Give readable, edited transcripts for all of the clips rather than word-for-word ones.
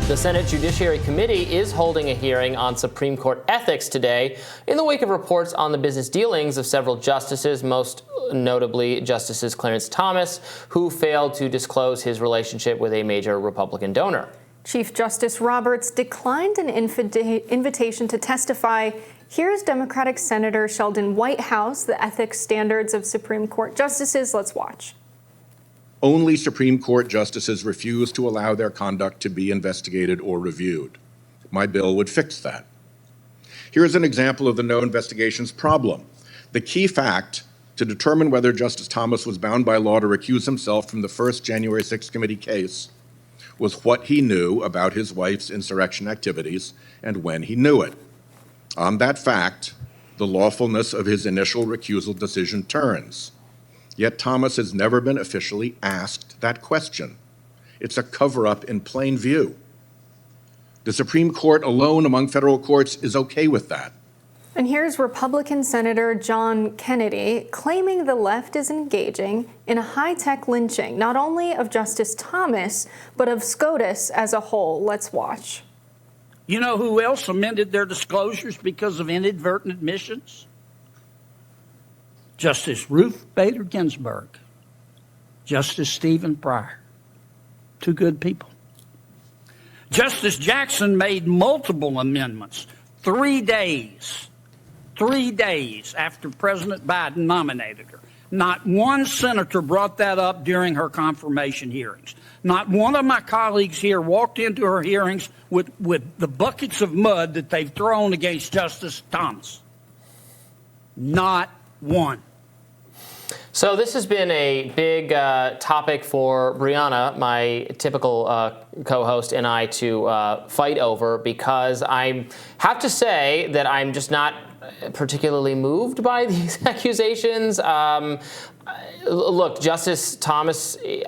The Senate Judiciary Committee is holding a hearing on Supreme Court ethics today in the wake of reports on the business dealings of several justices, most notably Justice Clarence Thomas, who failed to disclose his relationship with a major Republican donor. Chief Justice Roberts declined an invitation to testify. Here's Democratic Senator Sheldon Whitehouse, the ethics standards of Supreme Court justices. Let's watch. Only Supreme Court justices refuse to allow their conduct to be investigated or reviewed. My bill would fix that. Here's an example of the no investigations problem. The key fact to determine whether Justice Thomas was bound by law to recuse himself from the first January 6th committee case was what he knew about his wife's insurrection activities and when he knew it. On that fact, the lawfulness of his initial recusal decision turns. Yet Thomas has never been officially asked that question. It's a cover-up in plain view. The Supreme Court alone among federal courts is okay with that. And here's Republican Senator John Kennedy claiming the left is engaging in a high-tech lynching, not only of Justice Thomas, but of SCOTUS as a whole. Let's watch. You know who else amended their disclosures because of inadvertent admissions? Justice Ruth Bader Ginsburg, Justice Stephen Breyer, two good people. Justice Jackson made multiple amendments 3 days after President Biden nominated her. Not one senator brought that up during her confirmation hearings. Not one of my colleagues here walked into her hearings with the buckets of mud that they've thrown against Justice Thomas. Not one. So this has been a big topic for Brianna, my typical co-host, and I to fight over, because I have to say that I'm just not particularly moved by these accusations. Look, Justice Thomas, he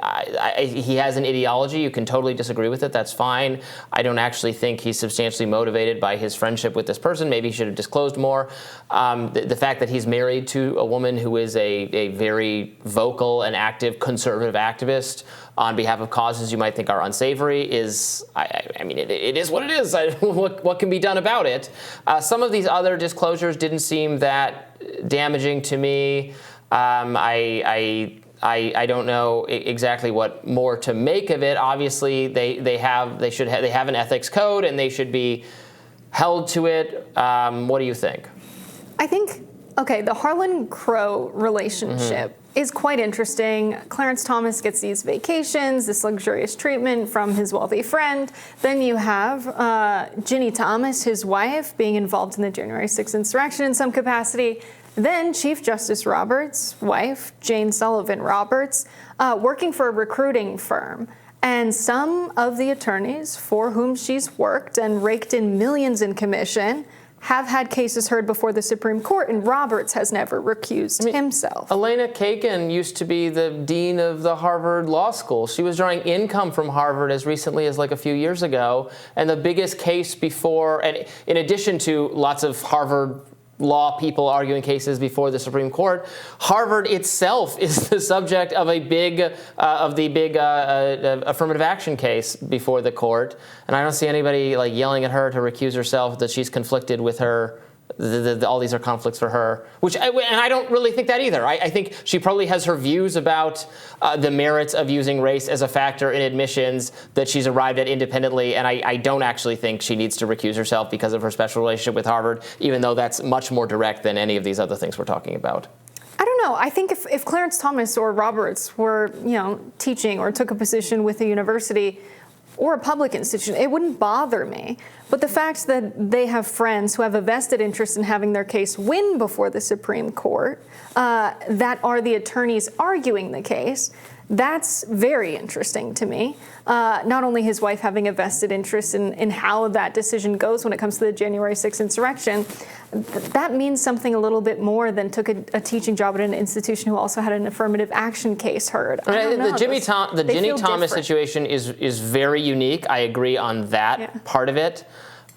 has an ideology. You can totally disagree with it. That's fine. I don't actually think he's substantially motivated by his friendship with this person. Maybe he should have disclosed more. The fact that he's married to a woman who is a very vocal and active conservative activist on behalf of causes you might think are unsavory is, I mean, it is what it is. What can be done about it? Some of these other disclosures didn't seem that damaging to me. I don't know exactly what more to make of it. Obviously, they have an ethics code and they should be held to it. What do you think? I think, okay, the Harlan-Crow relationship is quite interesting. Clarence Thomas gets these vacations, this luxurious treatment from his wealthy friend. Then you have Ginny Thomas, his wife, being involved in the January 6th insurrection in some capacity. Then Chief Justice Roberts' wife, Jane Sullivan Roberts, working for a recruiting firm. And some of the attorneys for whom she's worked and raked in millions in commission have had cases heard before the Supreme Court, and Roberts has never recused himself. Elena Kagan used to be the dean of the Harvard Law School. She was drawing income from Harvard as recently as like a few years ago. And the biggest case before, and in addition to lots of Harvard law people arguing cases before the Supreme Court, Harvard itself is the subject of the big affirmative action case before the court, and I don't see anybody like yelling at her to recuse herself, that she's conflicted with her. All these are conflicts for her, and I don't really think that either. I think she probably has her views about the merits of using race as a factor in admissions that she's arrived at independently, and I don't actually think she needs to recuse herself because of her special relationship with Harvard, even though that's much more direct than any of these other things we're talking about. I don't know. I think if Clarence Thomas or Roberts were, teaching or took a position with a university or a public institution, it wouldn't bother me. But the fact that they have friends who have a vested interest in having their case win before the Supreme Court, that are the attorneys arguing the case, that's very interesting to me. Not only his wife having a vested interest in how that decision goes when it comes to the January 6th insurrection, that means something a little bit more than took a teaching job at an institution who also had an affirmative action case heard. The Ginny Thomas situation is very unique. I agree on that part of it.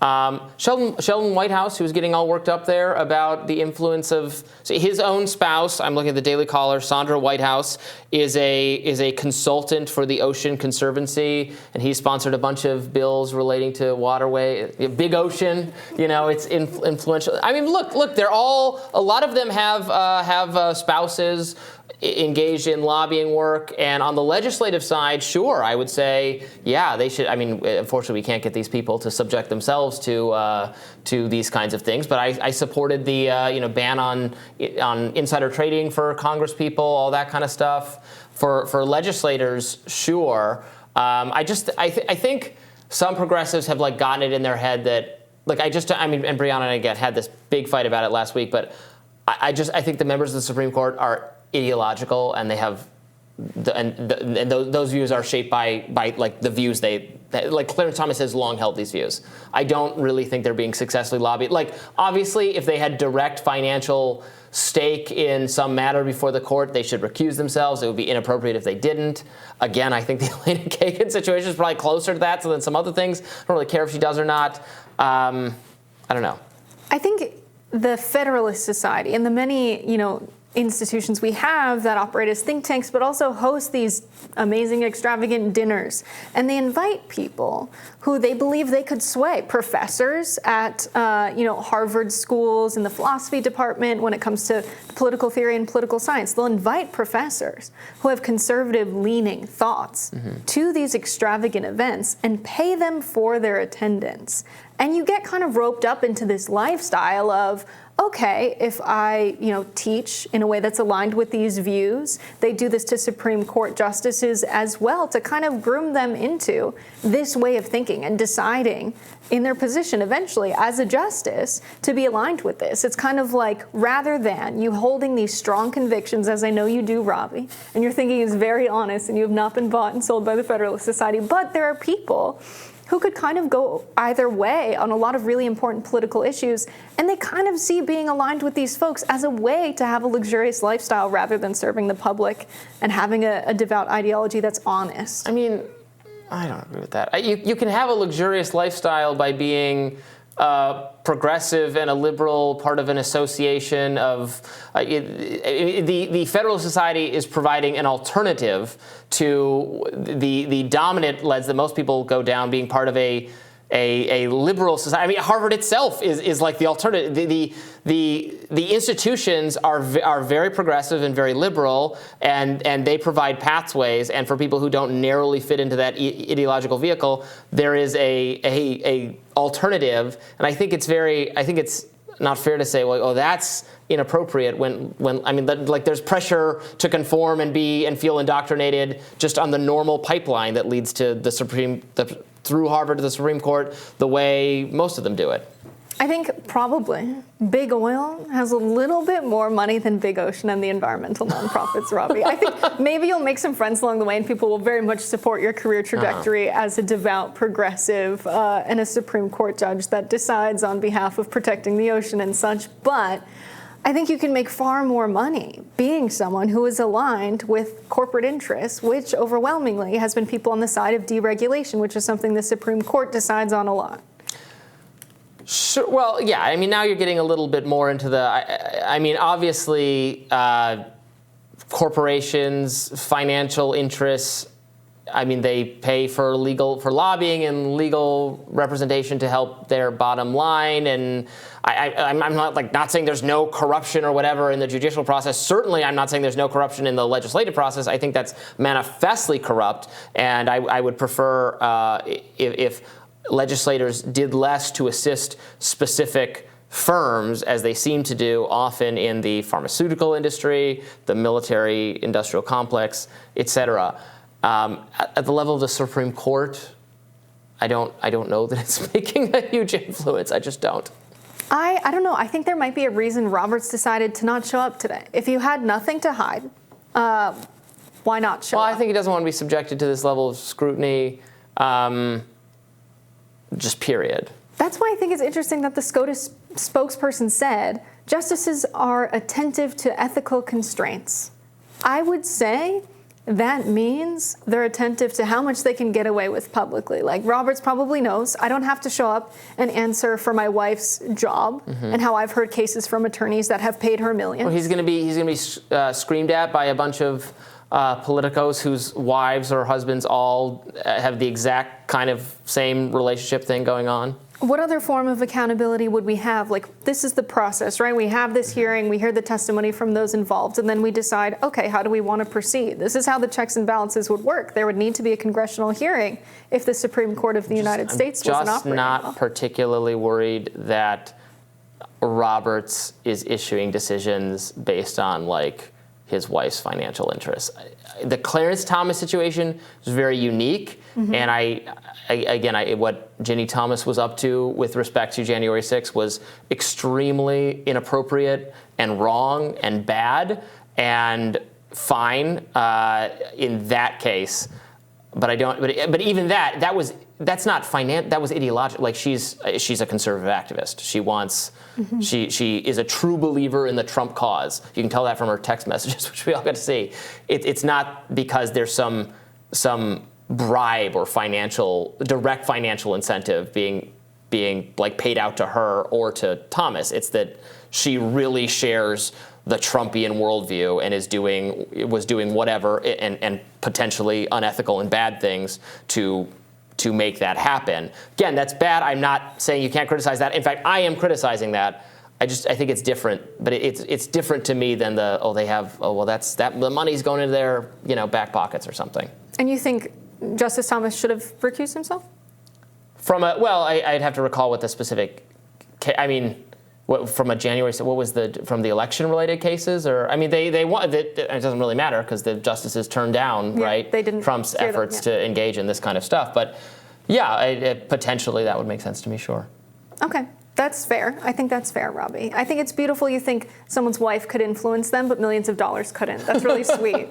Sheldon Whitehouse, who was getting all worked up there about the influence of his own spouse. I'm looking at the Daily Caller. Sandra Whitehouse is a consultant for the Ocean Conservancy, and he sponsored a bunch of bills relating to waterway, big ocean. It's influential. I mean, look, they're all. A lot of them have spouses engaged in lobbying work, and on the legislative side, sure, I would say, yeah, they should. I mean, unfortunately, we can't get these people to subject themselves to these kinds of things. But I supported the ban on insider trading for Congress people, all that kind of stuff. For legislators, sure. I think some progressives have gotten it in their head that and Brianna and I again had this big fight about it last week, but I think the members of the Supreme Court are ideological, and they have, those views are shaped by the views Clarence Thomas has long held these views. I don't really think they're being successfully lobbied. Obviously, if they had direct financial stake in some matter before the court, they should recuse themselves. It would be inappropriate if they didn't. Again, I think the Elena Kagan situation is probably closer to that than some other things. I don't really care if she does or not. I don't know. I think the Federalist Society and the many, institutions we have that operate as think tanks, but also host these amazing, extravagant dinners. And they invite people who they believe they could sway. Professors at, Harvard schools in the philosophy department when it comes to political theory and political science. They'll invite professors who have conservative-leaning thoughts to these extravagant events and pay them for their attendance. And you get kind of roped up into this lifestyle of, okay, if I, teach in a way that's aligned with these views, they do this to Supreme Court justices as well to kind of groom them into this way of thinking and deciding in their position eventually as a justice to be aligned with this. It's kind of like, rather than you holding these strong convictions, as I know you do, Robby, and your thinking is very honest and you have not been bought and sold by the Federalist Society, but there are people who could kind of go either way on a lot of really important political issues, and they kind of see being aligned with these folks as a way to have a luxurious lifestyle rather than serving the public and having a devout ideology that's honest. I mean, I don't agree with that. You can have a luxurious lifestyle by being progressive and a liberal, part of an association of the Federalist Society is providing an alternative to the dominant leads that most people go down, being part of a liberal society. I mean, Harvard itself is like the alternative. The institutions are very progressive and very liberal, and they provide pathways. And for people who don't narrowly fit into that ideological vehicle, there is a alternative. And I think it's not fair to say, well, oh, that's inappropriate when I mean, there's pressure to conform and feel indoctrinated just on the normal pipeline that leads to through Harvard to the Supreme Court, the way most of them do it. I think probably Big Oil has a little bit more money than Big Ocean and the environmental nonprofits, Robby. I think maybe you'll make some friends along the way, and people will very much support your career trajectory as a devout progressive and a Supreme Court judge that decides on behalf of protecting the ocean and such. But I think you can make far more money being someone who is aligned with corporate interests, which overwhelmingly has been people on the side of deregulation, which is something the Supreme Court decides on a lot. Sure. Well, yeah. I mean, now you're getting a little bit more into obviously, corporations, financial interests. I mean, they pay for lobbying and legal representation to help their bottom line. And I'm not saying there's no corruption or whatever in the judicial process. Certainly, I'm not saying there's no corruption in the legislative process. I think that's manifestly corrupt. And I would prefer if legislators did less to assist specific firms, as they seem to do often in the pharmaceutical industry, the military industrial complex, et cetera. At the level of the Supreme Court, I don't know that it's making a huge influence. I just don't. I don't know. I think there might be a reason Roberts decided to not show up today. If you had nothing to hide, why not show up? Well, I think he doesn't want to be subjected to this level of scrutiny, just period. That's why I think it's interesting that the SCOTUS spokesperson said justices are attentive to ethical constraints. I would say that means they're attentive to how much they can get away with publicly. Like Roberts probably knows, I don't have to show up and answer for my wife's job, and how I've heard cases from attorneys that have paid her millions. Well, he's going to be screamed at by a bunch of politicos whose wives or husbands all have the exact kind of same relationship thing going on. What other form of accountability would we have? Like, this is the process, right? We have this hearing, we hear the testimony from those involved, and then we decide, okay, how do we want to proceed? This is how the checks and balances would work. There would need to be a congressional hearing if the Supreme Court of the United States wasn't operating. I'm just not particularly worried that Roberts is issuing decisions based on, like, his wife's financial interests. The Clarence Thomas situation is very unique, and what Ginny Thomas was up to with respect to January 6th was extremely inappropriate and wrong and bad and fine in that case. But I don't. But even that's not that was ideological. Like she's a conservative activist. She wants. She is a true believer in the Trump cause. You can tell that from her text messages, which we all got to see. It's not because there's some bribe or direct financial incentive being like paid out to her or to Thomas. It's that she really shares the Trumpian worldview and was doing whatever and potentially unethical and bad things to make that happen. Again, that's bad. I'm not saying you can't criticize that. In fact, I am criticizing that. I think it's different, but it's different to me than the money's going into their back pockets or something. And you think Justice Thomas should have recused himself? I'd have to recall what the specific from a January, what was from the election-related cases, or they want it doesn't really matter because the justices turned down they didn't Trump's efforts to engage in this kind of stuff. But potentially that would make sense to me. Sure. Okay. That's fair. I think that's fair, Robby. I think it's beautiful you think someone's wife could influence them, but millions of dollars couldn't. That's really sweet.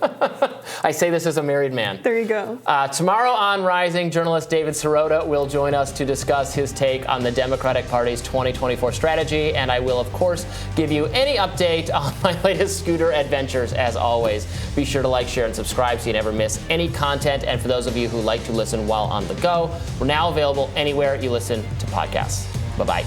I say this as a married man. There you go. Tomorrow on Rising, journalist David Sirota will join us to discuss his take on the Democratic Party's 2024 strategy, and I will, of course, give you any update on my latest scooter adventures, as always. Be sure to like, share, and subscribe so you never miss any content, and for those of you who like to listen while on the go, we're now available anywhere you listen to podcasts. Bye-bye.